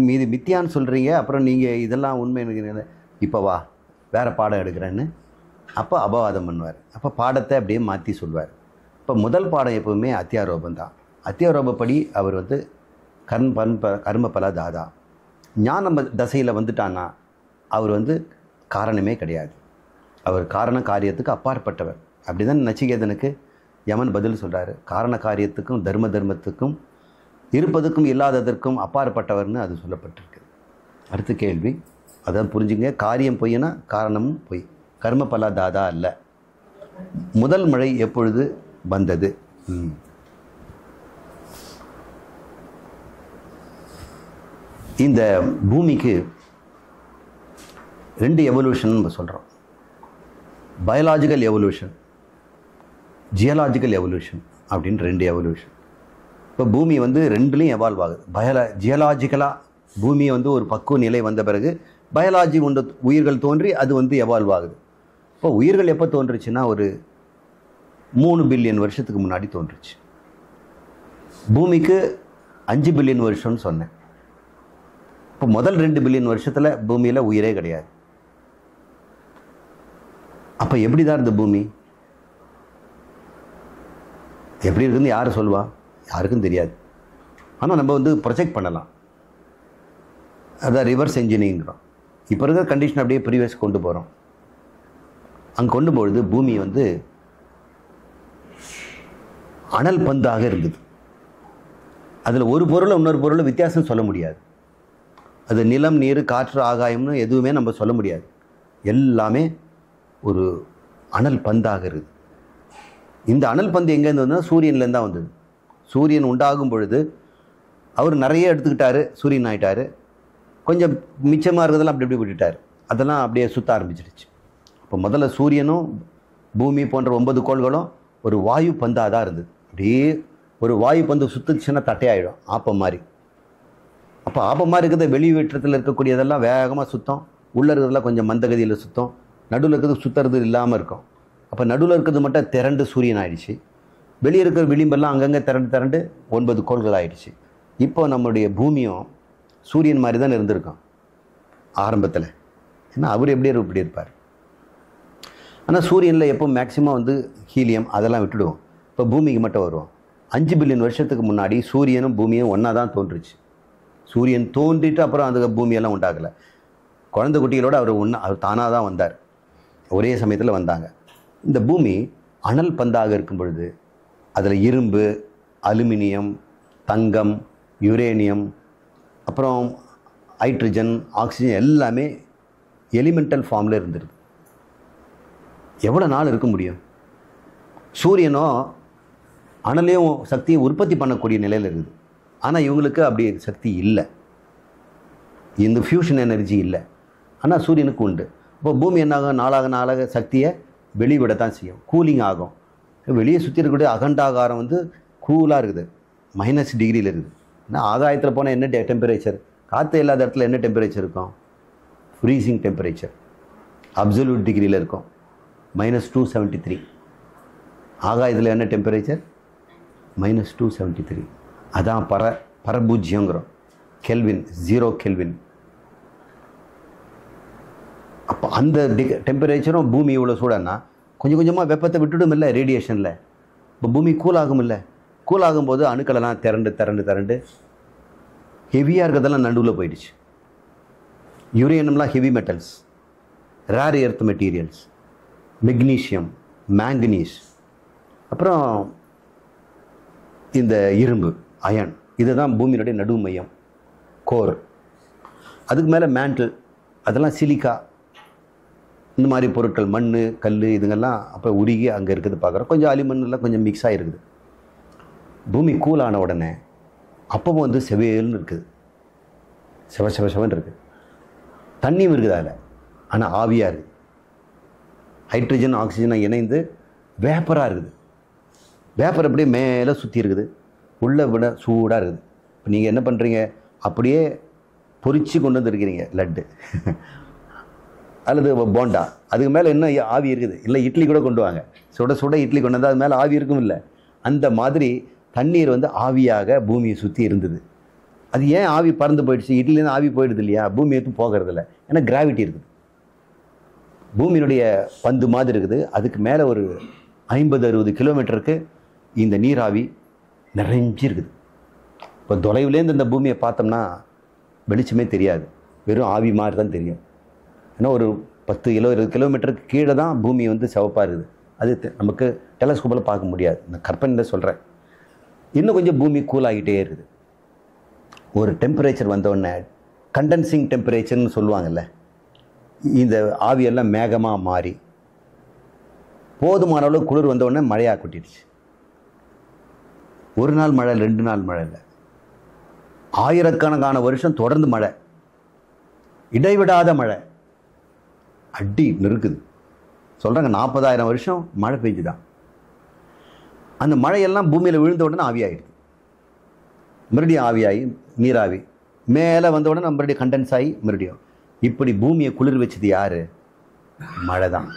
மீது மித்தியான்னு சொல்கிறீங்க, அப்புறம் நீங்கள் இதெல்லாம் உண்மை இப்போ வா வேறு பாடம் எடுக்கிறேன்னு அப்போ அபவாதம் பண்ணுவார். அப்போ பாடத்தை அப்படியே மாற்றி சொல்வார். இப்போ முதல் பாடம் எப்போவுமே அத்தியாரோபம் தான். அத்தியாரோபப்படி அவர் கர்மபல தாதா. ஞான தசையில் வந்துட்டான்னா அவர் காரணமே கிடையாது. அவர் காரண காரியத்துக்கு அப்பாற்பட்டவர். அப்படி தான் நச்சிகேதனுக்கு யமன் பதில் சொல்கிறாரு. காரண காரியத்துக்கும் தர்மத்துக்கும் இருப்பதுக்கும் இல்லாததற்கும் அப்பாற்பட்டவர்னு அது சொல்லப்பட்டிருக்கு. அடுத்த கேள்வி அதான் புரிஞ்சுங்க. காரியம் பொய்னா காரணமும் பொய். கர்மபல தாதா அல்ல. முதல் மழை எப்பொழுது வந்தது? இந்த பூமிக்கு 2 எவல்யூஷன் நம்ம சொல்கிறோம். பயாலாஜிக்கல் எவல்யூஷன், ஜியாலாஜிக்கல் எவல்யூஷன் அப்படின்னு 2 எவல்யூஷன். இப்போ பூமி 2லையும் எவால்வ் ஆகுது. ஜியாலாஜிக்கலாக பூமி ஒரு பக்குவ நிலை வந்த பிறகு பயாலாஜி உயிர்கள் தோன்றி அது எவால்வ் ஆகுது. இப்போ உயிர்கள் எப்போ தோன்றுச்சுன்னா ஒரு 3 பில்லியன் வருஷத்துக்கு முன்னாடி தோன்றுச்சு. பூமிக்கு 5 பில்லியன் வருஷம்னு சொன்னேன். இப்போ முதல் 2 பில்லியன் வருஷத்தில் பூமியில் உயிரே கிடையாது. அப்போ எப்படி தான் இருந்த பூமி? எப்படி இருக்குன்னு யார் சொல்லுவா? யாருக்கும் தெரியாது. ஆனால் நம்ம ப்ரொஜெக்ட் பண்ணலாம். அதான் ரிவர்ஸ் என்ஜினியரிங்கிறோம். இப்போ இருக்கிற கண்டிஷன் அப்படியே ப்ரீவியஸ் கொண்டு போகிறோம். அங்கே கொண்டு போகுது பூமி அனல் பந்தாக இருந்தது. அதில் ஒரு பொருளை இன்னொரு பொருளை வித்தியாசம் சொல்ல முடியாது. அது நிலம், நீர், காற்று, ஆகாயம்னு எதுவுமே நம்ம சொல்ல முடியாது. எல்லாமே ஒரு அனல் பந்தாக இருக்குது. இந்த அனல் பந்து எங்கேருந்து வந்ததுன்னா சூரியன்லேருந்து தான் வந்தது. சூரியன் உண்டாகும் பொழுது அவர் நிறைய எடுத்துக்கிட்டாரு, சூரியன் ஆகிட்டார். கொஞ்சம் மிச்சமாக இருக்கிறதெல்லாம் அப்படி விட்டுட்டார். அதெல்லாம் அப்படியே சுற்ற ஆரம்பிச்சிடுச்சு. இப்போ முதல்ல சூரியனும் பூமி போன்ற 9 கோள்களும் ஒரு வாயு பந்தாக தான் இருந்தது. அப்படியே ஒரு வாயு பந்து சுற்றுச்சுன்னா தட்டையாயிடும், ஆப்பம் மாதிரி. அப்போ ஆப்பம் மாதிரி இருக்கிறத வெளியேற்றத்தில் இருக்கக்கூடியதெல்லாம் வேகமாக சுத்தம், உள்ளே இருக்கிறதெல்லாம் கொஞ்சம் மந்தகதியில் சுத்தம், நடுவில் இருக்கிறது சுற்றுறது இல்லாமல் இருக்கும். அப்போ நடுவில் இருக்கிறது மட்டும் திரண்டு சூரியன் ஆயிடுச்சு. வெளியே இருக்கிற விளிம்பெல்லாம் அங்கங்கே திரண்டு 9 கோள்கள் ஆயிடுச்சு. இப்போ நம்முடைய பூமியும் சூரியன் மாதிரி தான் இருந்திருக்கோம் ஆரம்பத்தில். ஏன்னா அவர் இப்படி இருப்பார். ஆனால் சூரியனில் எப்போ மேக்சிமம் ஹீலியம் அதெல்லாம் விட்டுடுவோம். இப்போ பூமிக்கு மட்டும் வருவோம். 5 பில்லியன் வருஷத்துக்கு முன்னாடி சூரியனும் பூமியும் ஒன்றா தான் தோன்றுச்சு. சூரியன் தோன்றிட்டு அப்புறம் அந்த பூமியெல்லாம் உண்டாகலை. குழந்தை குட்டிகளோடு அவர் தானாக தான் வந்தார். ஒரே சமயத்தில் வந்தாங்க. இந்த பூமி அனல் பந்தாக இருக்கும் பொழுது அதில் இரும்பு, அலுமினியம், தங்கம், யுரேனியம், அப்புறம் ஹைட்ரஜன், ஆக்சிஜன் எல்லாமே எலிமெண்டல் ஃபார்மில் இருந்துருது. எவ்வளோ நாள் இருக்க முடியும்? சூரியனோ அனலையும் சக்தியும் உற்பத்தி பண்ணக்கூடிய நிலையில் இருக்குது. ஆனால் இவங்களுக்கு அப்படி சக்தி இல்லை. இந்த ஃபியூஷன் எனர்ஜி இல்லை. ஆனால் சூரியனுக்கு உண்டு. இப்போ பூமி என்னாகும்? நாளாக சக்தியை வெளிவிடத்தான் செய்யும். கூலிங் ஆகும். வெளியே சுற்றி இருக்கக்கூடிய அகண்டாகாரம் கூலாக இருக்குது, -, டிகிரியில் இருக்குது. ஏன்னா ஆகாயத்தில் போனால் என்ன டெம்பரேச்சர்? காற்று இல்லாத இடத்துல என்ன டெம்பரேச்சர் இருக்கும்? ஃப்ரீசிங் டெம்பரேச்சர் அப்சல்யூட் டிகிரியில் இருக்கும், -273. ஆகாயத்தில் என்ன டெம்பரேச்சர்? -273. அதான் பரபூஜ்யங்கிறோம். Kelvin, 0 kelvin. அப்போ அந்த டெம்பரேச்சரும் பூமி இவ்வளோ சூடன்னா கொஞ்சம் கொஞ்சமாக வெப்பத்தை விட்டுடும் இல்லை ரேடியேஷனில். இப்போ பூமி கூலாகும் இல்லை. கூலாகும்போது அணுக்களெல்லாம் திரண்டு ஹெவியாக இருக்கிறதெல்லாம் நடுவில் போயிடுச்சு. யுரேனியம்லாம் heavy metals, rare earth materials, magnesium, manganese, அப்புறம் இந்த இரும்பு, அயன். இதுதான் பூமியினுடைய நடு மையம், கோர். அதுக்கு மேலே மேண்டில், அதெல்லாம் சிலிக்கா, இந்த மாதிரி பொருட்கள், மண், கல், இதுங்கெல்லாம் அப்போ உருகி அங்கே இருக்குது பார்க்குறோம். கொஞ்சம் அலிமண்ணெலாம் கொஞ்சம் மிக்ஸ் ஆகிருக்குது. பூமி கூலான உடனே அப்பவும் செவேல்னு இருக்குது, செவன்னு இருக்குது. தண்ணியும் இருக்குது அதில், ஆனால் ஆவியாக இருக்குது. ஹைட்ரஜன் ஆக்சிஜனை இணைந்து வேப்பராக இருக்குது. வேப்பர் அப்படியே மேலே சுற்றி இருக்குது, உள்ளே விட சூடாக இருக்குது. இப்போ நீங்கள் என்ன பண்ணுறீங்க? அப்படியே பொறிச்சு கொண்டு வந்துருக்கிறீங்க லட்டு அல்லது போண்டா. அதுக்கு மேலே என்ன ஆவி இருக்குது? இல்லை இட்லி கூட கொண்டு வாங்க, சுட இட்லி கொண்டு வந்தால் அது மேலே ஆவி இருக்கும் இல்லை? அந்த மாதிரி தண்ணீர் ஆவியாக பூமியை சுற்றி இருந்தது. அது ஏன் ஆவி பறந்து போயிடுச்சு? இட்லிலேருந்து ஆவி போயிடுது இல்லையா, பூமி எடுத்து போகிறதில்ல. ஏன்னா கிராவிட்டி இருக்குது. பூமியினுடைய பந்து மாதிரி இருக்குது. அதுக்கு மேலே ஒரு 50-60 கிலோமீட்டருக்கு இந்த நீராவி நிறைஞ்சிருக்குது. இப்போ தொலைவுலேருந்து இந்த பூமியை பார்த்தோம்னா வெளிச்சமே தெரியாது, வெறும் ஆவி மாதிரி தான் தெரியும். ஏன்னா ஒரு 10-20 கிலோமீட்டருக்கு கீழே தான் பூமி வந்து சிவப்பாக இருக்குது. அது நமக்கு டெலஸ்கோப்பில் பார்க்க முடியாது. நான் கற்பனை தான் சொல்கிறேன். இன்னும் கொஞ்சம் பூமி கூலாகிட்டே இருக்குது. ஒரு டெம்பரேச்சர் வந்தோடனே கண்டென்சிங் டெம்பரேச்சர்னு சொல்லுவாங்கல்ல, இந்த ஆவியெல்லாம் மேகமாக மாறி போதுமான அளவு குளிர் வந்தோடனே மழையாக கொட்டிடுச்சு. ஒரு நாள் மழை, 2 நாள் மழை இல்லை, ஆயிரக்கணக்கான வருஷம் தொடர்ந்து மழை, இடைவிடாத மழை, அடி நெருக்குது. சொல்கிறாங்க 40,000 வருஷம் மழை பெஞ்சுதான். அந்த மழையெல்லாம் பூமியில் விழுந்த உடனே ஆவியாகிடுது. மறுபடியும் ஆவியாகி நீராவி மேலே வந்த உடனே மறுபடியும் கண்டென்ஸ் ஆகி மறுபடியும். இப்படி பூமியை குளிர் வச்சது யார்? மழை தான்.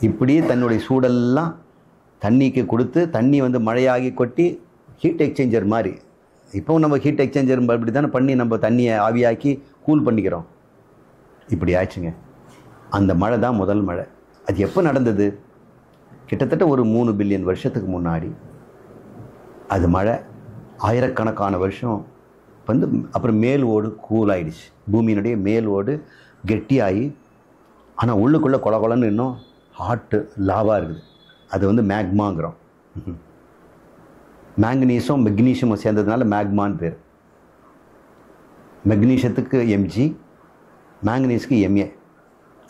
இப்படி தன்னுடைய சூடெல்லாம் தண்ணிக்கு கொடுத்து தண்ணி வந்து மழையாகி கொட்டி ஹீட் எக்ஸ்சேஞ்சர் மாதிரி. இப்போ நம்ம ஹீட் எக்ஸ்சேஞ்சர் அப்படி தானே பண்ணி நம்ம தண்ணியை ஆவியாக்கி கூல் பண்ணிக்கிறோம். இப்படி ஆச்சுங்க. அந்த மழை தான் முதல் மழை. அது எப்போ நடந்தது? கிட்டத்தட்ட ஒரு 3 பில்லியன் வருஷத்துக்கு முன்னாடி அது மழை. ஆயிரக்கணக்கான வருஷம் வந்து அப்புறம் மேல் ஓடு கூல் ஆகிடுச்சு. பூமியினுடைய மேல் ஓடு கெட்டியாகி, ஆனால் உள்ளுக்குள்ளே கொல கொலன்னு இன்னும் ஹாட்டு லாவாக இருக்குது. அது வந்து மேக்மாங்கிறோம். மேங்கனீஸும் மெக்னீஷியமும் சேர்ந்ததுனால மேக்மான்னு பேர். மெக்னீஷியத்துக்கு Mg, மேங்கனீஸுக்கு Ma,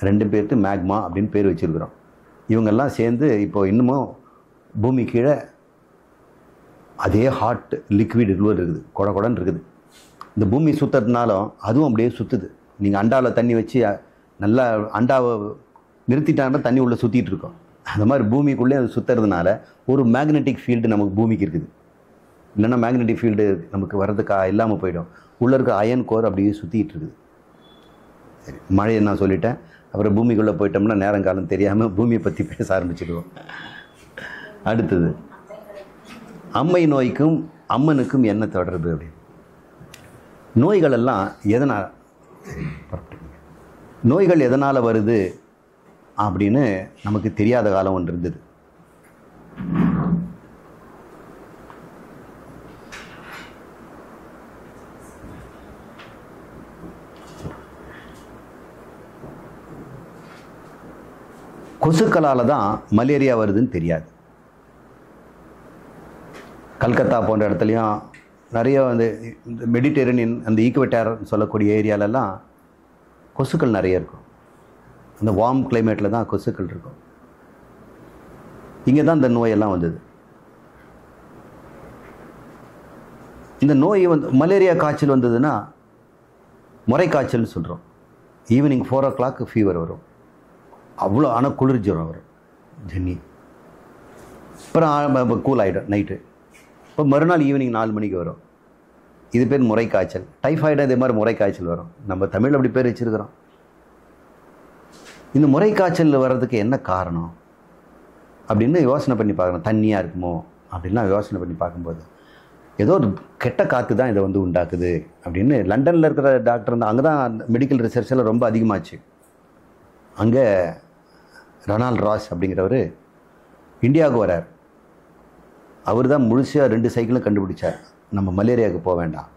2 பேருக்கு மேக்மா அப்படின்னு பேர் வச்சுருக்குறோம். இவங்கெல்லாம் சேர்ந்து இப்போ இன்னமும் பூமி கீழே அதே ஹாட் லிக்விட் இதுவும் இருக்குது, கொட கொடன்னு இருக்குது. இந்த பூமி சுற்றுறதுனாலும் அதுவும் அப்படியே சுற்றுது. நீங்கள் அண்டாவில் தண்ணி வச்சு நல்லா அண்டாவை நிறுத்திட்டாங்கன்னா தண்ணி உள்ளே சுற்றிட்டு இருக்கோம். அந்த மாதிரி பூமிக்குள்ளே அது சுற்றுறதுனால ஒரு மேக்னெட்டிக் ஃபீல்டு நமக்கு பூமிக்கு இருக்குது. இல்லைன்னா மேக்னெட்டிக் ஃபீல்டு நமக்கு வர்றதுக்கா இல்லாமல் போயிடும். உள்ளே இருக்க அயன் கோர் அப்படியே சுற்றிட்டு இருக்குது. சரி, மழையை நான் சொல்லிட்டேன். அப்புறம் பூமிக்குள்ளே போயிட்டோம்னா நேரங்காலம் தெரியாமல் பூமியை பற்றி பேச ஆரம்பிச்சிடுவோம். அடுத்தது, அம்மை நோய்க்கும் அம்மனுக்கும் என்ன தொடர்பு அப்படின்னு. நோய்கள் எல்லாம் எதனால் நோய்கள் எதனால் வருது அப்படின்னு நமக்கு தெரியாத காலம் ஒன்று இருந்தது. கொசுக்களால் தான் மலேரியா வருதுன்னு தெரியாது. கல்கத்தா போன்ற இடத்துலையும் நிறைய வந்து இந்த மெடிட்டரேனியன் அந்த ஈக்குவேட்டர் சொல்லக்கூடிய ஏரியாலெல்லாம் கொசுக்கள் நிறைய இருக்கும். அந்த வார்ம் கிளைமேட்டில் தான் கொசுக்கள் இருக்கும். இங்கே தான் இந்த நோயெல்லாம் வந்தது. இந்த நோய் வந்து மலேரியா காய்ச்சல் வந்ததுன்னா முறை காய்ச்சல்னு சொல்கிறோம். ஈவினிங் 4 o'clock ஃபீவர் வரும். அவ்வளோ ஆனால் குளிர் ஜுரம் வரும், ஜன்னி. அப்புறம் கூல் ஆகிடும் நைட்டு. இப்போ மறுநாள் ஈவினிங் 4 மணிக்கு வரும். இது பேர் முறை காய்ச்சல். டைஃபாய்டு இதே மாதிரி முறை காய்ச்சல் வரும். நம்ம தமிழ் அப்படி பேர் வச்சுருக்கிறோம். இந்த முறை காய்ச்சல் வர்றதுக்கு என்ன காரணம் அப்படின்னு யோசனை பண்ணி பார்க்கணும். தண்ணியாக இருக்குமோ அப்படின்லாம் யோசனை பண்ணி பார்க்கும்போது ஏதோ ஒரு கெட்ட காற்று தான் இதை வந்து உண்டாக்குது அப்படின்னு லண்டனில் இருக்கிற டாக்டர் வந்து, அங்கே தான் மெடிக்கல் ரிசர்ச்செல்லாம் ரொம்ப அதிகமாச்சு. அங்கே ரொனால்ட் ராஸ் அப்படிங்கிறவர் இந்தியாவுக்கு வரார். அவர் தான் முழுசாக 2 சைக்கிளும் கண்டுபிடிச்சார். நம்ம மலேரியாவுக்கு போக வேண்டாம்,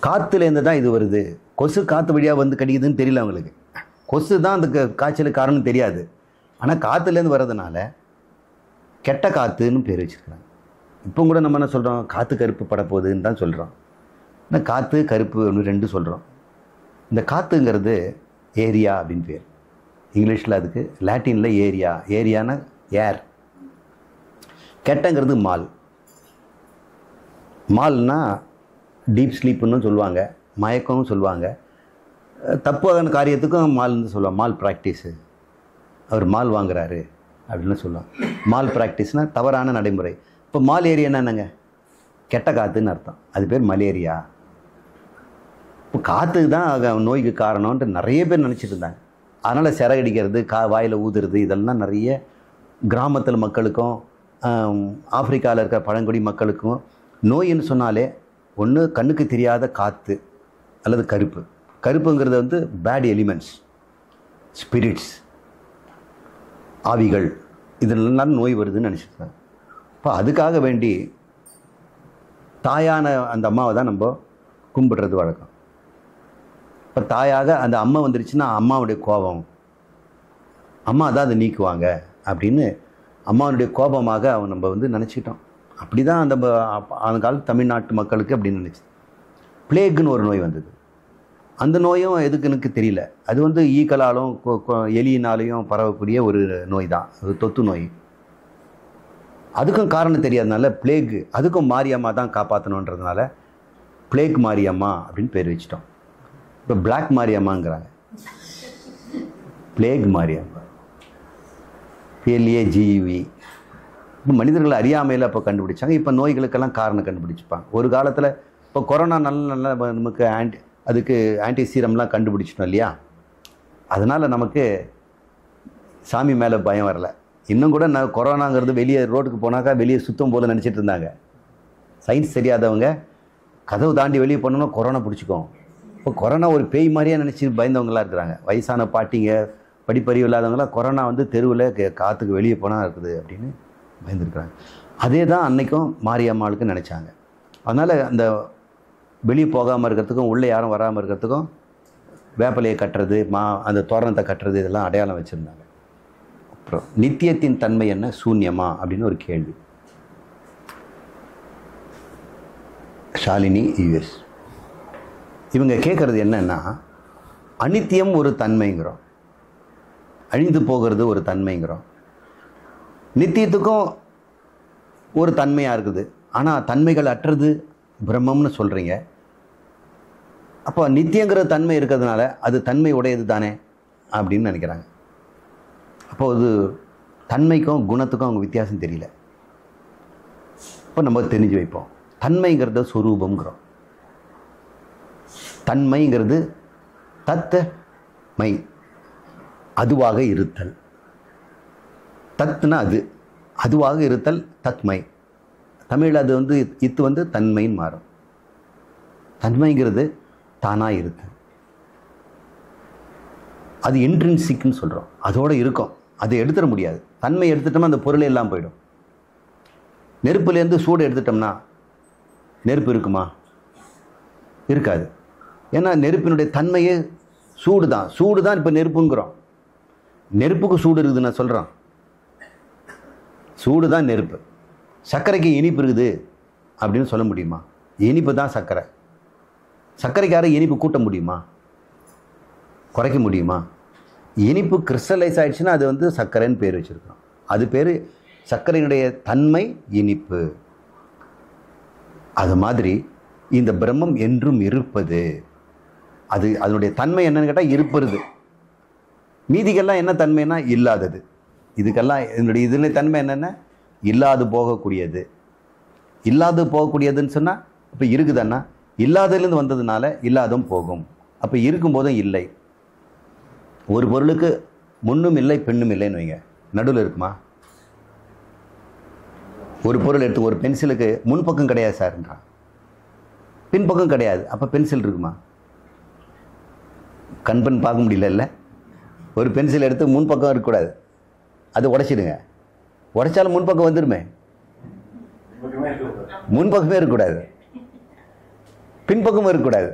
காற்றுலேருந்து தான் இது வருது. கொசு காற்று வழியாக வந்து கடிக்குதுன்னு தெரியல அவங்களுக்கு. கொசு தான் அந்த காய்ச்சலுக்கு காரணம் தெரியாது. ஆனால் காற்றுலேருந்து வர்றதுனால கெட்ட காற்றுன்னு பேர் வச்சுருக்காங்க. இப்போ கூட நம்ம என்ன சொல்கிறோம், காற்று கருப்பு படப்போகுதுன்னு தான் சொல்கிறோம். ஆனால் காற்று கருப்பு ஒன்று 2 சொல்கிறோம். இந்த காற்றுங்கிறது ஏரியா அப்படின்னு பேர். இங்கிலீஷில் அதுக்கு லாட்டினில் ஏரியா. ஏரியானா ஏர். கெட்டங்கிறது மால். மால்னா டீப் ஸ்லீப்புன்னு சொல்லுவாங்க, மயக்கம்னு சொல்லுவாங்க. தப்பான காரியத்துக்கும் மால்னு சொல்லுவாங்க. மால் ப்ராக்டிஸு, அவர் மால் வாங்குறாரு அப்படின்னு சொல்லுவாங்க. மால் ப்ராக்டிஸ்னால் தவறான நடைமுறை. இப்போ மால் ஏரியானா என்னங்க? கெட்ட காற்றுன்னு அர்த்தம். அது பேர் மலேரியா. இப்போ காற்று தான் நோய்க்கு காரணம்ன்ட்டு நிறைய பேர் நினச்சிட்டு இருந்தாங்க. அதனால் சிறகடிக்கிறது, வாயில் ஊதுறது, இதெல்லாம் நிறைய கிராமத்தில் மக்களுக்கும் ஆப்பிரிக்காவில் இருக்கிற பழங்குடி மக்களுக்கும் நோயின்னு சொன்னாலே ஒன்று கண்ணுக்கு தெரியாத காற்று அல்லது கருப்பு. கருப்புங்கிறது வந்து பேட் எலிமெண்ட்ஸ், ஸ்பிரிட்ஸ், ஆவிகள், இதெல்லாம் நோய் வருதுன்னு நினச்சிருக்காங்க. இப்போ அதுக்காக வேண்டி தாயான அந்த அம்மாவை தான் நம்ம கும்பிடுறது வழக்கம். இப்போ தாயாக அந்த அம்மா வந்துருச்சுன்னா அம்மாவுடைய கோபம், அம்மா தான் அதை நீக்குவாங்க அப்படின்னு அம்மாவுடைய கோபமாக அவன் நம்ம வந்து நினச்சிக்கிட்டோம். அப்படி தான் அந்த காலத்து தமிழ்நாட்டு மக்களுக்கு அப்படின்னு நினச்சி. பிளேக்குன்னு ஒரு நோய் வந்தது. அந்த நோயும் எதுக்குன்னு தெரியல. அது வந்து ஈக்களாலும் எலியினாலையும் பரவக்கூடிய ஒரு நோய் தான், அது தொத்து நோய். அதுக்கும் காரணம் தெரியாதனால பிளேக், அதுக்கும் மாரியம்மா தான் காப்பாற்றணுன்றதுனால பிளேக் மாரியம்மா அப்படின்னு பேர் வச்சிட்டோம். இப்போ பிளாக் மாரியம்மாங்கிறாங்க, பிளேக் மாரியம்மா, PLAGUE. இப்போ மனிதர்கள் அறியாமையில் அப்போ கண்டுபிடிச்சாங்க. இப்போ நோய்களுக்கெல்லாம் காரணம் கண்டுபிடிச்சிப்பாங்க. ஒரு காலத்தில் இப்போ கொரோனா நல்ல நமக்கு அதுக்கு ஆன்டி சீரம்லாம் கண்டுபிடிச்சிட்டோம் இல்லையா? அதனால் நமக்கு சாமி மேலே பயம் வரல. இன்னும் கூட நான் கொரோனாங்கிறது வெளியே ரோட்டுக்கு போனாக்கா வெளியே சுத்தம் போல் நினச்சிட்டு இருந்தாங்க. சயின்ஸ் தெரியாதவங்க கதவு தாண்டி வெளியே போனோம்னா கொரோனா பிடிச்சிக்கும். இப்போ கொரோனா ஒரு பேய் மாதிரியே நினச்சி பயந்தவங்களாம் இருக்கிறாங்க. வயசான பாட்டிங்க, படிப்பறிவு இல்லாதவங்களாம் கொரோனா வந்து தெருவில் காற்றுக்கு வெளியே போனால் இருக்குது அப்படின்னு பயந்துருக்குறாங்க. அதே தான் அன்றைக்கும் மாரியம்மாளுக்கு நினச்சாங்க. அதனால் அந்த வெளியே போகாமல் இருக்கிறதுக்கும் உள்ளே யாரும் வராமல் இருக்கிறதுக்கும் வேப்பலையை கட்டுறது, அந்த தோரணத்தை கட்டுறது, இதெல்லாம் அடையாளம் வச்சுருந்தாங்க. அப்புறம் நித்தியத்தின் தன்மை என்ன, சூன்யமா அப்படின்னு ஒரு கேள்வி. ஷாலினி US இவங்க கேட்குறது என்னன்னா, அனித்தியம் ஒரு தன்மைங்கிறோம், அழிந்து போகிறது ஒரு தன்மைங்கிறோம். நித்தியத்துக்கும் ஒரு தன்மையாக இருக்குது, ஆனால் தன்மைகள் அற்றது பிரம்மம்னு சொல்கிறீங்க. அப்போ நித்தியங்கிற தன்மை இருக்கிறதுனால அது தன்மை உடையது தானே அப்படின்னு நினைக்கிறாங்க. அப்போது தன்மைக்கும் குணத்துக்கும் அவங்க வித்தியாசம் தெரியல. இப்போ நம்ம தெரிஞ்சு வைப்போம். தன்மைங்கிறத சொரூபங்கிறோம். தன்மைங்கிறது தத்மை, அதுவாக இருத்தல். தத்னா அது, அதுவாக இருத்தல் தத்மை. தமிழ் அது வந்து இத்து வந்து தன்மைன்னு மாறும். தன்மைங்கிறது தானாக இருத்தல், அது இன்ட்ரின்சிக்னு சொல்கிறோம். அதோடு இருக்கும், அதை எடுத்துட முடியாது. தன்மை எடுத்துட்டோம்னா அந்த பொருளே எல்லாம் போயிடும். நெருப்புலேருந்து சூடு எடுத்துட்டோம்னா நெருப்பு இருக்குமா? இருக்காது. ஏன்னா நெருப்பினுடைய தன்மையே சூடு தான். சூடு தான் இப்போ நெருப்புங்கிறோம். நெருப்புக்கு சூடு இருக்குது நான் சொல்கிறேன். சூடு தான் நெருப்பு. சர்க்கரைக்கு இனிப்பு இருக்குது அப்படின்னு சொல்ல முடியுமா? இனிப்பு தான் சர்க்கரை. சர்க்கரைக்கு யாரும் இனிப்பு கூட்ட முடியுமா? குறைக்க முடியுமா? இனிப்பு கிறிஸ்டலைஸ் ஆகிடுச்சுன்னா அது வந்து சர்க்கரைன்னு பேர் வச்சுருக்கோம். அது பேர் சர்க்கரையினுடைய தன்மை இனிப்பு. அது மாதிரி இந்த பிரம்மம் என்றும் இருப்பது. அது அதனுடைய தன்மை என்னன்னு கேட்டால் இருப்பது. மீதிக்கெல்லாம் என்ன தன்மைனா இல்லாதது. இதுக்கெல்லாம் இதனுடைய இதனுடைய தன்மை என்னென்ன? இல்லாது போகக்கூடியது. இல்லாது போகக்கூடியதுன்னு சொன்னால் இப்போ இருக்குதுன்னா இல்லாததுலேருந்து வந்ததுனால இல்லாதும் போகும். அப்போ இருக்கும்போதும் இல்லை. ஒரு பொருளுக்கு முன்னும் இல்லை பெண்ணும் இல்லைன்னு வைங்க, நடுவில் இருக்குமா? ஒரு பொருள் எடுத்து, ஒரு பென்சிலுக்கு முன்பக்கம் கிடையாது சார்ன்றான், பின்பக்கம் கிடையாது, அப்போ பென்சில் இருக்குமா? கண்பன் பார்க்க முடியல இல்லை? ஒரு பென்சில் எடுத்து முன்பக்கம் இருக்கக்கூடாது, அது உடைச்சிடுங்க. உடைச்சாலும் முன்பக்கம் வந்துடுமே. முன்பக்கமே இருக்கக்கூடாது, பின்பக்கமும் இருக்கக்கூடாது,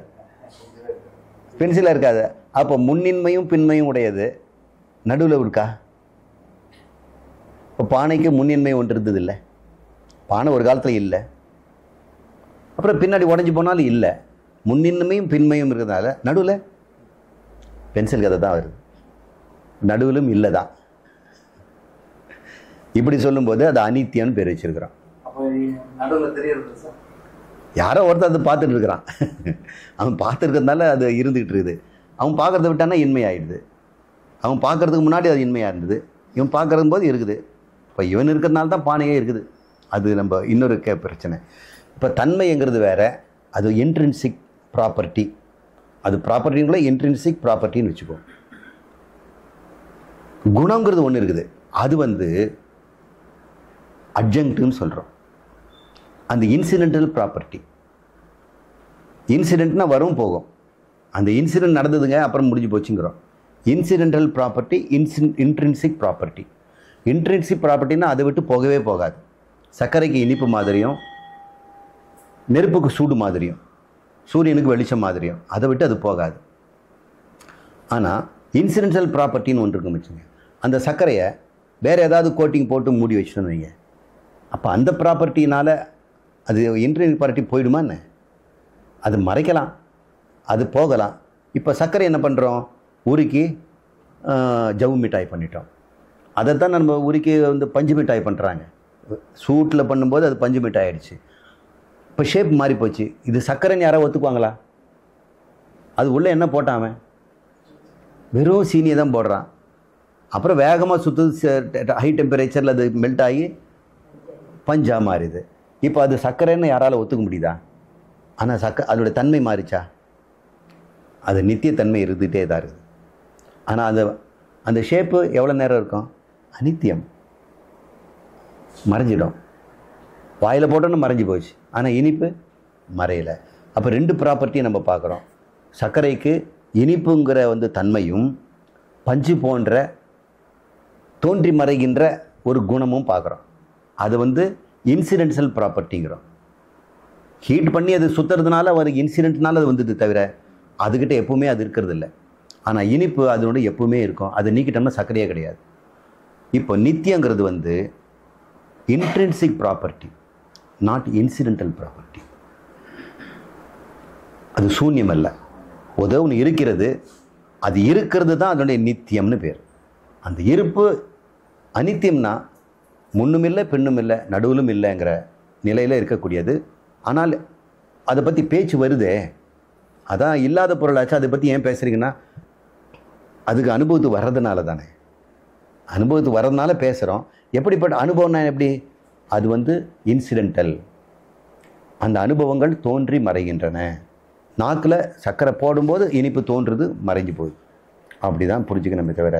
பென்சிலாக இருக்காது. அப்போ முன்னின்மையும் பின்மையும் உடையது, நடுவில் இருக்கா? இப்போ பானைக்கு முன்னின்மை ஒன்று இருந்தது இல்லை, பானை ஒரு காலத்தில் இல்லை, அப்புறம் பின்னாடி உடஞ்சி போனாலும் இல்லை. முன்னின்மையும் பின்மையும் இருக்கிறதுனால நடுவில் பென்சில் கதை தான் வருது, நடுவிலும் இல்லை தான். இப்படி சொல்லும்போது அது அனித்தியம்னு பேர் வச்சிருக்கிறான். யாரோ ஒருத்தர் அதை பார்த்துட்டு இருக்கிறான், அவன் பார்த்துருக்கிறதுனால அது இருந்துகிட்டு இருக்குது. அவன் பார்க்கறத விட்டானா இன்மை ஆகிடுது. அவன் பார்க்கறதுக்கு முன்னாடி அது இன்மையாக இருந்தது, இவன் பார்க்கறது போது இருக்குது. இப்போ இவன் இருக்கிறதுனால தான் பானையே இருக்குது. அது நம்ம இன்னொரு பிரச்சனை. இப்போ தன்மைங்கிறது வேற, அது இன்ட்ரின்சிக் ப்ராப்பர்ட்டி. அது ப்ராப்பர்ட்டிங்குள்ள இன்ட்ரின்சிக் ப்ராப்பர்ட்டின்னு வச்சுக்கோ. குணங்கிறது ஒன்று இருக்குது, அது வந்து அட்ஜங்க்ட்னு சொல்கிறோம். அந்த இன்சிடென்டல் ப்ராப்பர்ட்டி, இன்சிடென்ட்னா வரும் போகும். அந்த இன்சிடென்ட் நடந்ததுங்க, அப்புறம் முடிஞ்சு போச்சுங்கிறோம். Incidental property, intrinsic property. Intrinsic ப்ராப்பர்ட்டின்னா அதை விட்டு போகவே போகாது. சர்க்கரைக்கு இனிப்பு மாதிரியும், நெருப்புக்கு சூடு மாதிரியும், சூரியனுக்கு வெளிச்சம் மாதிரியும், அதை விட்டு அது போகாது. ஆனால் இன்சிடென்ஷியல் ப்ராப்பர்ட்டின்னு ஒன்று இருக்கு வச்சுங்க. அந்த சர்க்கரையை வேறு ஏதாவது கோட்டிங் போட்டு மூடி வச்சுட்டோன்னு வைங்க, அப்போ அந்த ப்ராப்பர்ட்டினால் அது இன்ட்ரின்சிக் ப்ராப்பர்ட்டி போயிடுமா என்ன? அது மறைக்கலாம், அது போகலாம். இப்போ சர்க்கரை என்ன பண்ணுறோம், உருக்கி ஜவ்வு மிட்டாய் பண்ணிட்டோம். அதைத்தான் நம்ம உருக்கி பஞ்சு மிட்டாய் பண்ணுறாங்க. சூட்டில் பண்ணும்போது அது பஞ்சு மிட்டாய் ஆகிடுச்சு. இப்போ ஷேப் மாறி போச்சு. இது சர்க்கரைன்னு யாராவது ஒத்துக்குவாங்களா? அது உள்ளே என்ன போட்டான்? வெறும் சீனியை தான் போடுறான். அப்புறம் வேகமாக சுற்று, ஹை டெம்பரேச்சரில் அது மெல்ட் ஆகி பஞ்சாக மாறிது. இப்போ அது சர்க்கரைன்னு யாரால் ஒத்துக்க முடியுதா? ஆனால் அதோட தன்மை மாறிச்சா? அது நித்தியத்தன்மை இருந்துகிட்டே தான் இருக்குது. ஆனால் அந்த ஷேப்பு எவ்வளோ நேரம் இருக்கும்? அனித்தியம், மறைஞ்சிடும். வாயில் போட்டோன்னு மறைஞ்சி போச்சு. ஆனால் இனிப்பு மறையலை. அப்போ ரெண்டு ப்ராப்பர்ட்டியை நம்ம பார்க்குறோம். சர்க்கரைக்கு இனிப்புங்கிற தன்மையும், பஞ்சு போன்ற தோன்றி மறைகின்ற ஒரு குணமும் பார்க்குறோம். அது இன்சிடென்ஷியல் ப்ராப்பர்ட்டிங்கிறோம். ஹீட் பண்ணி அது சுற்றுறதுனால ஒரு இன்சிடென்ட்னால அது வந்தது தவிர அதுக்கிட்ட எப்பவுமே அது இருக்கிறது இல்லை. ஆனால் இனிப்பு அதனோட எப்பவுமே இருக்கும். அதை நீக்கிட்டோம்னா சர்க்கரையே கிடையாது. இப்போ நித்தியங்கிறது intrinsic property, not incidental property. அது சூன்யம் அல்ல. ஒன்று இருக்கிறது, அது இருக்கிறது தான் அதனுடைய நித்தியம்னு பேர். அந்த இருப்பு அனித்தியம்னா முன்னும் இல்லை பின்னும் இல்லை நடுவிலும் இல்லைங்கிற நிலையில் இருக்கக்கூடியது. ஆனால் அதை பற்றி பேச்சு வருதே, அதான் இல்லாத பொருளாச்சு. அதை பற்றி ஏன் பேசுகிறீங்கன்னா அதுக்கு அனுபவத்து வர்றதுனால தானே. அனுபவத்து வர்றதுனால பேசுகிறோம். எப்படிப்பட்ட அனுபவம்னா எப்படி? அது இன்சிடென்டல். அந்த அனுபவங்கள் தோன்றி மறைகின்றன. நாக்கில் சர்க்கரை போடும்போது இனிப்பு தோன்றுறது, மறைஞ்சு போகுது. அப்படி தான் புரிஞ்சுக்கணுமே தவிர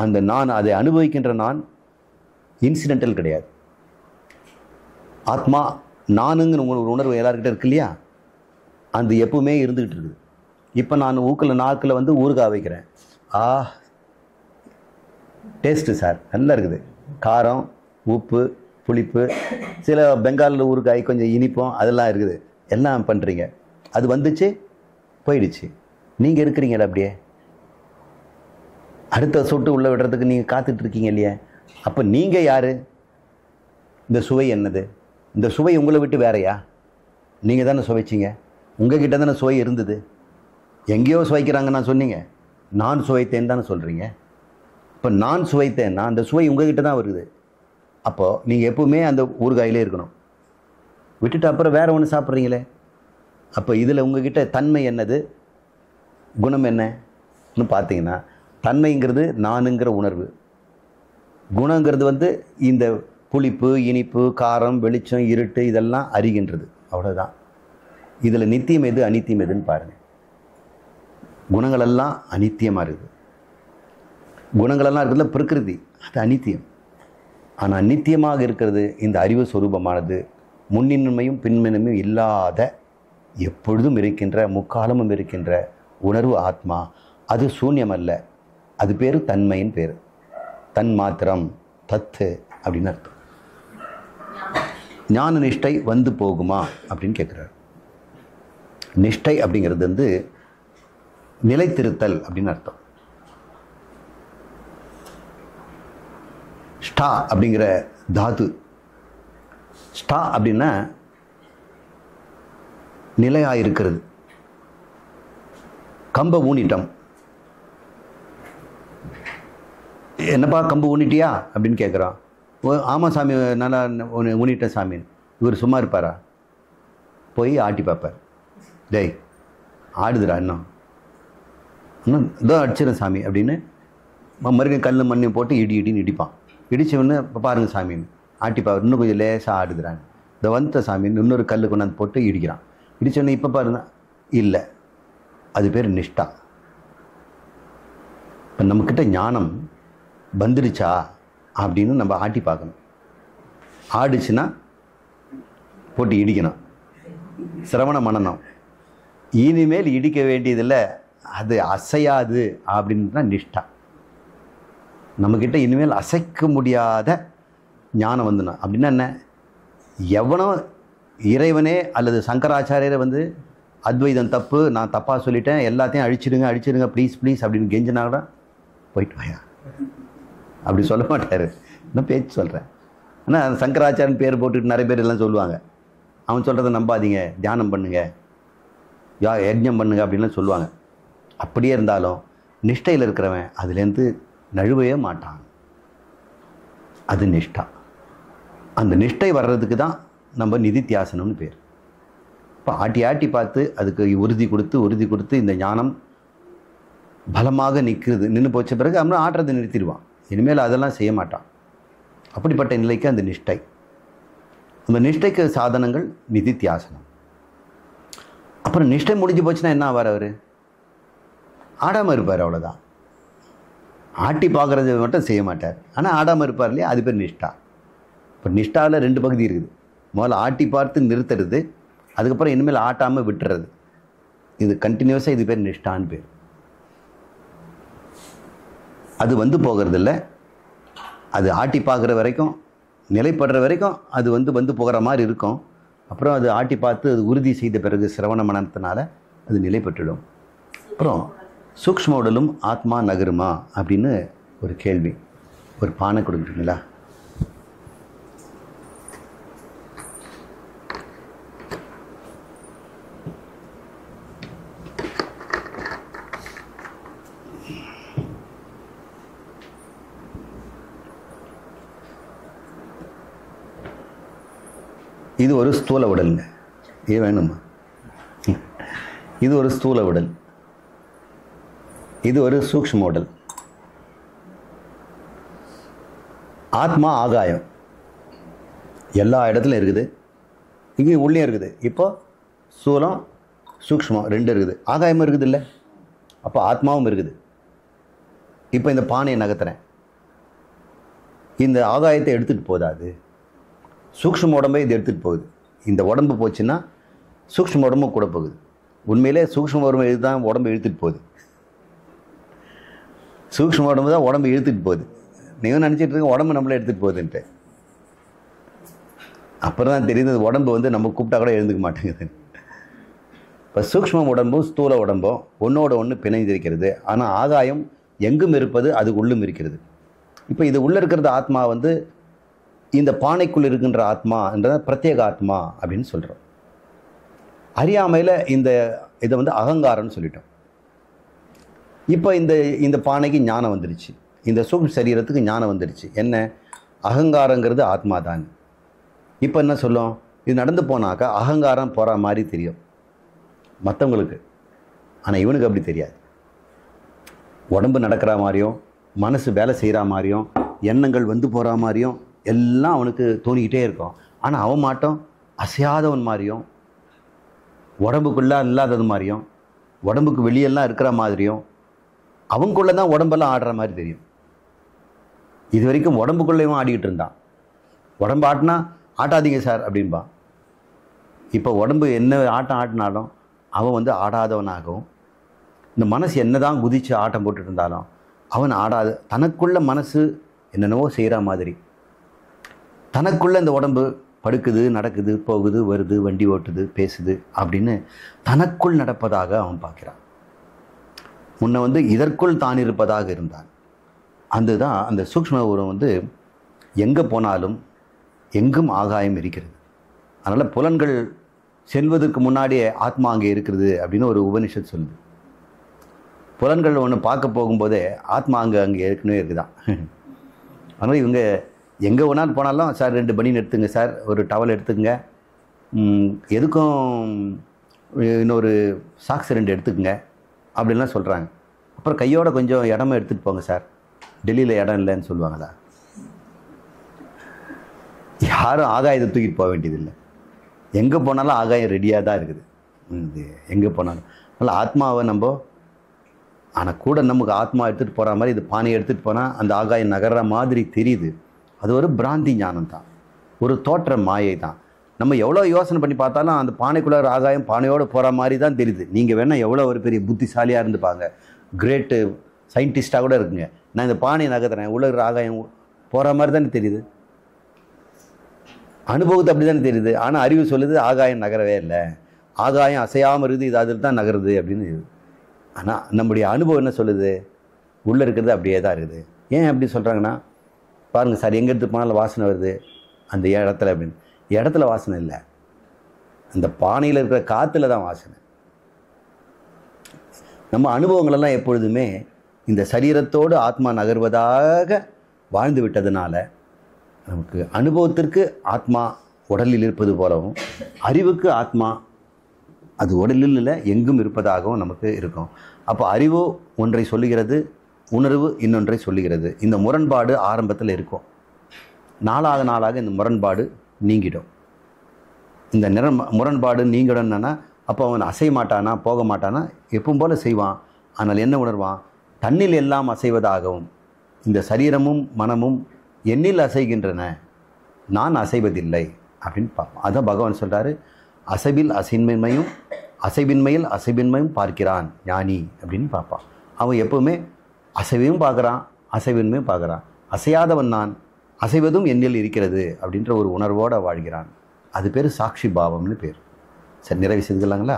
அந்த நான், அதை அனுபவிக்கின்ற நான் இன்சிடென்டல் கிடையாது. ஆத்மா நானுங்கிற ஒரு உணர்வு எல்லாருக்கிட்ட இருக்கு இல்லையா? அது எப்பவுமே இருந்துக்கிட்டு இருக்குது. இப்போ நான் நாக்கில் ஊறுகாய் வைக்கிறேன். டேஸ்ட்டு சார் நல்லா இருக்குது, காரம், உப்பு, புளிப்பு, சில பெங்காலில் ஊறுகாய் கொஞ்சம் இனிப்போம், அதெல்லாம் இருக்குது. எல்லாம் பண்ணுறீங்க, அது வந்துச்சு போயிடுச்சு. நீங்கள் இருக்கிறீங்களா அப்படியே? அடுத்த சொட்டு உள்ளே விடுறதுக்கு நீங்கள் காத்துட்ருக்கீங்க இல்லையா? அப்போ நீங்கள் யார்? இந்த சுவை என்னது? இந்த சுவை உங்களை விட்டு வேறையா? நீங்கள் தானே சுவைச்சிங்க, உங்ககிட்ட தானே சுவை இருந்தது. எங்கேயோ சுவைக்கிறாங்கன்னு சொன்னீங்க, நான் சுவைத்தேன்னு தானே சொல்கிறீங்க. இப்போ நான் சுவைத்தேன்னா அந்த சுவை உங்ககிட்ட தான் வருது. அப்போது நீங்கள் எப்பவுமே அந்த ஊறுகாயிலே இருக்கணும். விட்டுட்டு அப்புறம் வேறு ஒன்று சாப்பிட்றீங்களே. அப்போ இதில் உங்ககிட்ட தன்மை என்னது, குணம் என்னன்னு பார்த்தீங்கன்னா, தன்மைங்கிறது நானுங்கிற உணர்வு, குணங்கிறது இந்த புளிப்பு, இனிப்பு, காரம், வெளிச்சம், இருட்டு இதெல்லாம் அறிகின்றது. அவ்வளோதான். இதில் நித்தியம் எது அனித்தியம் எதுன்னு பாருங்கள். குணங்களெல்லாம் அனித்தியமாக இருக்குது. குணங்களெல்லாம் இருக்கிறதுல பிரகிருதி, அது அனித்தியம். ஆனால் நித்தியமாக இருக்கிறது இந்த அறிவு சொரூபமானது, முன்னின்மையும் பின்னின்மையும் இல்லாத, எப்பொழுதும் இருக்கின்ற, முக்காலமும் இருக்கின்ற உணர்வு ஆத்மா. அது சூன்யம் அல்ல. அது பேர் தன்மையின் பேர். தன் மாத்திரம், தத்து அப்படின்னு அர்த்தம். ஞான நிஷ்டை போகுமா அப்படின்னு கேட்குறாரு. நிஷ்டை அப்படிங்கிறது நிலைத்திருத்தல் அப்படின்னு அர்த்தம். ஸ்டா அப்படிங்கிற தாது, ஸ்டா அப்படின்னா நிலையாயிருக்கிறது. கம்பை ஊனிட்டோம். என்னப்பா கம்பு ஊனிட்டியா அப்படின்னு கேட்குறான். ஆமாம் சாமி, நல்லா ஊனிட்டேன் சாமின்னு. இவர் சும்மா இருப்பாரா? போய் ஆட்டி பார்ப்பார். டேய் ஆடுதுடா, இன்னும் இதோ அடிச்சிடும் சாமி அப்படின்னு மறுபடியும் கல் மண்ணையும் போட்டு இடின்னு இடிப்பான். இடிச்சவொன்னு இப்போ பாருங்கள் சாமின்னு ஆட்டி பார்ப்பார். இன்னும் கொஞ்சம் லேசாக ஆடுதுறான்னு இந்த வந்த சாமின்னு இன்னொரு கல் கொண்டாந்து போட்டு இடிக்கிறான். இடிச்சோடனே இப்போ பாருங்க, இல்லை, அது பேர் நிஷ்டா. இப்போ நம்மக்கிட்ட ஞானம் வந்துடுச்சா அப்படின்னு நம்ம ஆட்டி பார்க்கணும். ஆடிச்சுன்னா போட்டு இடிக்கணும், சிரவண மனனம். இனிமேல் இடிக்க வேண்டியதில்லை, அது அசையாது அப்படின்னு தான் நிஷ்டா. நம்மக்கிட்ட இனிமேல் அசைக்க முடியாத ஞானம் வந்துடும். அப்படின்னா என்ன? எவனோ இறைவனே அல்லது சங்கராச்சாரியரை வந்து அத்வைதம் தப்பு, நான் தப்பாக சொல்லிட்டேன், எல்லாத்தையும் அழிச்சிடுங்க ப்ளீஸ் ப்ளீஸ் அப்படின்னு கெஞ்சினாகூட போயிட்டு வாயா அப்படி சொல்ல மாட்டார். நான் பேச்சு சொல்கிறேன். ஆனால் அந்த சங்கராச்சாரியன் பேர் போட்டுட்டு நிறைய பேர் எல்லாம் சொல்லுவாங்க, அவன் சொல்கிறத நம்பாதீங்க, தியானம் பண்ணுங்க, யஜ்ஞம் பண்ணுங்க அப்படின்லாம் சொல்லுவாங்க. அப்படியே இருந்தாலும் நிஷ்டையில் இருக்கிறவன் அதுலேருந்து நழுவவே மாட்டான். அது நிஷ்டா. அந்த நிஷ்டை வர்றதுக்கு தான் நம்ம நிதித்தியாசனம்னு பேர். இப்போ ஆட்டி பார்த்து அதுக்கு உறுதி கொடுத்து இந்த ஞானம் பலமாக நின்று போச்ச பிறகு அவன் ஆட்டுறதை நிறுத்திடுவான். இனிமேல் அதெல்லாம் செய்ய மாட்டான். அப்படிப்பட்ட நிலைக்கு அந்த நிஷ்டை. அந்த நிஷ்டைக்கு சாதனங்கள் நிதித்தியாசனம். அப்புறம் நிஷ்டை முடிஞ்சு போச்சுன்னா என்ன ஆவார்? அவர் ஆடாமல் இருப்பார், அவ்வளோதான். ஆட்டி பார்க்குறது மட்டும் செய்ய மாட்டார், ஆனால் ஆடாமல் இருப்பார் இல்லையா, அது பேர் நிஷ்டா. இப்போ நிஷ்டாவில் 2 பகுதி இருக்குது. முதல்ல ஆட்டி பார்த்து நிறுத்துறது, அதுக்கப்புறம் இனிமேல் ஆட்டாமல் விட்டுறது. இது கண்டினியூஸாக, இது பேர் நிஷ்டான்னு பேர். அது வந்து போகிறதில்ல, அது ஆட்டி பார்க்குற வரைக்கும், நிலைப்படுற வரைக்கும் அது வந்து போகிற மாதிரி இருக்கும். அப்புறம் அது ஆட்டி பார்த்து அது உறுதி செய்த பிறகு சிரவண மனத்தினால அது நிலைப்பட்டுடும். அப்புறம் சூக்ஷ்ம உடலும் ஆத்மா நகருமா அப்படின்னு ஒரு கேள்வி. ஒரு பானை கொடுக்குறீங்களா? இது ஒரு ஸ்தூல உடலுங்க. இது வேணுமா? இது ஒரு ஸ்தூல உடல், இது ஒரு சூக்ஷ்ம உடல். ஆத்மா ஆகாயம் எல்லா இடத்துலையும் இருக்குது, இங்கேயும் உள்ளே இருக்குது. இப்போ ஸ்தூலம் சூக்ஷ்மம் 2 இருக்குது, ஆகாயமும் இருக்குது இல்லை? அப்போ ஆத்மாவும் இருக்குது. இப்போ இந்த பானையை நகர்த்துறேன், இந்த ஆகாயத்தை எடுத்துகிட்டு போதாது, சூக்ஷ்ம உடம்பை இது எடுத்துகிட்டு போகுது. இந்த உடம்பு போச்சுன்னா சூக்ஷ்ம உடம்பு கூட போகுது. உண்மையிலே சூக்ஷ்ம உடம்பு தான் உடம்பு இழுத்துட்டு போகுது. சூக்ஷ்ம உடம்பு தான் உடம்பு இழுத்துட்டு போகுது. நீங்கள் நினச்சிட்டு இருக்க உடம்பு நம்மளே எடுத்துகிட்டு போகுதுன்ட்டு. அப்புறம் தான் தெரியுது உடம்பு வந்து நம்ம கூப்பிட்டா கூட எழுந்துக்க மாட்டேங்குது. இப்போ சூக்ஷ்ம உடம்பும் ஸ்தூல உடம்பும் ஒன்றோட ஒன்று பிணைந்திருக்கிறது. ஆனால் ஆகாயம் எங்கும் இருப்பது அது உள்ளும் இருக்கிறது. இப்போ இது உள்ளே இருக்கிறது ஆத்மா வந்து இந்த பானைக்குள் இருக்கின்ற ஆத்மா என்ற பிரத்யேக ஆத்மா அப்படின்னு சொல்கிறோம். அறியாமையில் இதை வந்து அகங்காரம்னு சொல்லிட்டோம். இப்போ இந்த பானைக்கு ஞானம் வந்துடுச்சு, இந்த சூக்ஷ்ம சரீரத்துக்கு ஞானம் வந்துடுச்சு. என்ன? அகங்காரங்கிறது ஆத்மா தான். இப்போ என்ன சொல்லும்? இது நடந்து போனாக்கா அகங்காரம் போகிற மாதிரி தெரியும் மற்றவங்களுக்கு, ஆனால் இவனுக்கு அப்படி தெரியாது. உடம்பு நடக்கிற மாதிரியும், மனசு வேலை செய்கிற மாதிரியும், எண்ணங்கள் வந்து போகிற மாதிரியும் எல்லாம் அவனுக்கு தோணிக்கிட்டே இருக்கும். ஆனால் அவன் மாட்டோம் அசையாதவன் மாதிரியும், உடம்புக்குள்ளே இல்லாதது மாதிரியும், உடம்புக்கு வெளியெல்லாம் இருக்கிற மாதிரியும், அவனுக்குள்ளே தான் உடம்பெல்லாம் ஆடுற மாதிரி தெரியும். இது வரைக்கும் உடம்புக்குள்ளேயும் ஆடிக்கிட்டு இருந்தான். உடம்பு ஆட்டினா ஆட்டாதீங்க சார் அப்படின்பான். இப்போ உடம்பு என்ன ஆட்டம் ஆட்டினாலும் அவன் வந்து ஆடாதவனாகவும், இந்த மனசு என்ன தான் குதித்து ஆட்டம் போட்டுட்டு இருந்தாலும் அவன் ஆடாது. தனக்குள்ள மனசு என்னென்னவோ செய்கிற மாதிரி, தனக்குள்ளே இந்த உடம்பு படுக்குது, நடக்குது, போகுது, வருது, வண்டி ஓட்டுது, பேசுது அப்படின்னு தனக்குள் நடப்பதாக அவன் பார்க்கிறான். முன்ன வந்து இதற்குள் தான் இருப்பதாக இருந்தான். அதுதான் அந்த சூக்ஷ்ம உருவம் வந்து எங்கே போனாலும் எங்கும் ஆகாயம் இருக்கிறது. அதனால் புலன்கள் செல்வதற்கு முன்னாடியே ஆத்மா அங்கே இருக்கிறது அப்படின்னு ஒரு உபனிஷத் சொல்லுது. புலன்கள் ஒன்று பார்க்க போகும்போதே ஆத்மா அங்கே ஏற்கனவே இருக்குதான். அதனால் இவங்க எங்கே வேணாலும் போனாலும், சார் 2 பனியன் எடுத்துங்க சார், ஒரு டவல் எடுத்துக்கங்க, எதுக்கும் இன்னொரு சாக்ஸ் 2 எடுத்துக்கங்க அப்படின்லாம் சொல்கிறாங்க. அப்புறம் கையோட கொஞ்சம் இடமா எடுத்துகிட்டு போங்க சார், டெல்லியில் இடம் இல்லைன்னு சொல்லுவாங்களா? யாரும் ஆகாயத்தை தூக்கிட்டு போக வேண்டியதில்லை. எங்கே போனாலும் ஆகாயம் ரெடியாக தான் இருக்குது. எங்கே போனாலும் அதனால் ஆத்மாவை நம்ம, ஆனால் கூட நமக்கு ஆத்மா எடுத்துகிட்டு போகிற மாதிரி இது பானையை எடுத்துகிட்டு போனால் அந்த ஆகாயம் நகர்ற மாதிரி தெரியுது. அது ஒரு பிராந்தி ஞானம் தான், ஒரு தோற்ற மாயை தான். நம்ம எவ்வளோ யோசனை பண்ணி பார்த்தாலும் அந்த பானைக்குள்ளார ஆகாயம் பானையோடு போகிற மாதிரி தான் தெரியுது. நீங்கள் வேணால் எவ்வளோ ஒரு பெரிய புத்திசாலியாக இருந்துப்பாங்க, கிரேட்டு சயின்டிஸ்டாக கூட இருக்குங்க, நான் இந்த பானையை நகர்த்துறேன், உள்ள ஆகாயம் போகிற மாதிரி தானே தெரியுது. அனுபவத்தை அப்படி தானே தெரியுது. ஆனால் அறிவு சொல்லுது ஆகாயம் நகரவே இல்லை, ஆகாயம் அசையாமல் இருக்குது, இது அதில் தான் நகருது அப்படின்னு. ஆனால் நம்முடைய அனுபவம் என்ன சொல்லுது? உள்ளே இருக்கிறது அப்படியே தான் இருக்குது. ஏன் அப்படி சொல்கிறாங்கன்னா, பாருங்கள் சார், எங்கே எடுத்து போனாலும் வாசனை வருது அந்த இடத்துல அப்படின்னு. இடத்துல வாசனை இல்லை, அந்த பானையில் இருக்கிற காற்றுல தான் வாசனை. நம்ம அனுபவங்களெல்லாம் எப்பொழுதுமே இந்த சரீரத்தோடு ஆத்மா நகர்வதாக வாழ்ந்து விட்டதுனால நமக்கு அனுபவத்திற்கு ஆத்மா உடலில் இருப்பது போலவும், அறிவுக்கு ஆத்மா அது உடலில் இல்லை எங்கும் இருப்பதாகவும் நமக்கு இருக்கும். அப்போ அறிவு ஒன்றை சொல்லுகிறது, உணர்வு இன்னொன்றை சொல்லுகிறது. இந்த முரண்பாடு ஆரம்பத்தில் இருக்கும். நாளாக நாளாக இந்த முரண்பாடு நீங்கிடும். இந்த முரண்பாடு நீங்கிடும்னா அப்போ அவன் அசைய மாட்டானா, போக மாட்டானா, எப்பவும் போல செய்வான். ஆனால் என்ன உணர்வான்? தன்னில் எல்லாம் அசைவதாகவும், இந்த சரீரமும் மனமும் என்னில் அசைகின்றன, நான் அசைவதில்லை அப்படின்னு பார்ப்பான். அதான் பகவான் சொல்கிறாரு, அசைவில் அசைவின்மையும் அசைவின்மையில் அசைவின்மையும் பார்க்கிறான் ஞானி அப்படின்னு பார்ப்பான். அவன் எப்பவுமே அசைவையும் பார்க்குறான், அசைவின்மையும் பார்க்குறான். அசையாதவன் நான், அசைவதும் என்னில் இருக்கிறது அப்படின்ற ஒரு உணர்வோடு வாழ்கிறான். அது பேர் சாட்சி பாவம்னு பேர். சரி, நிறைவு செய்துக்கலாங்களா?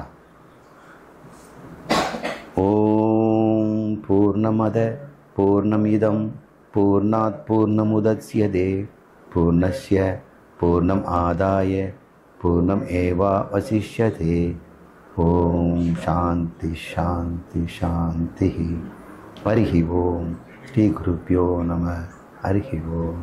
ஓம் பூர்ணமத பூர்ணமிதம் பூர்ணாத் பூர்ணமுதச்யதே பூர்ணஸ்ய பூர்ணம் ஆதாய பூர்ணம் ஏவா வசிஷ்யதே. ஓம் சாந்தி சாந்தி சாந்தி. ஹரிஹி ஓம். ஸ்ரீ குருப்யோ நம. ஹரிஹி ஓம்.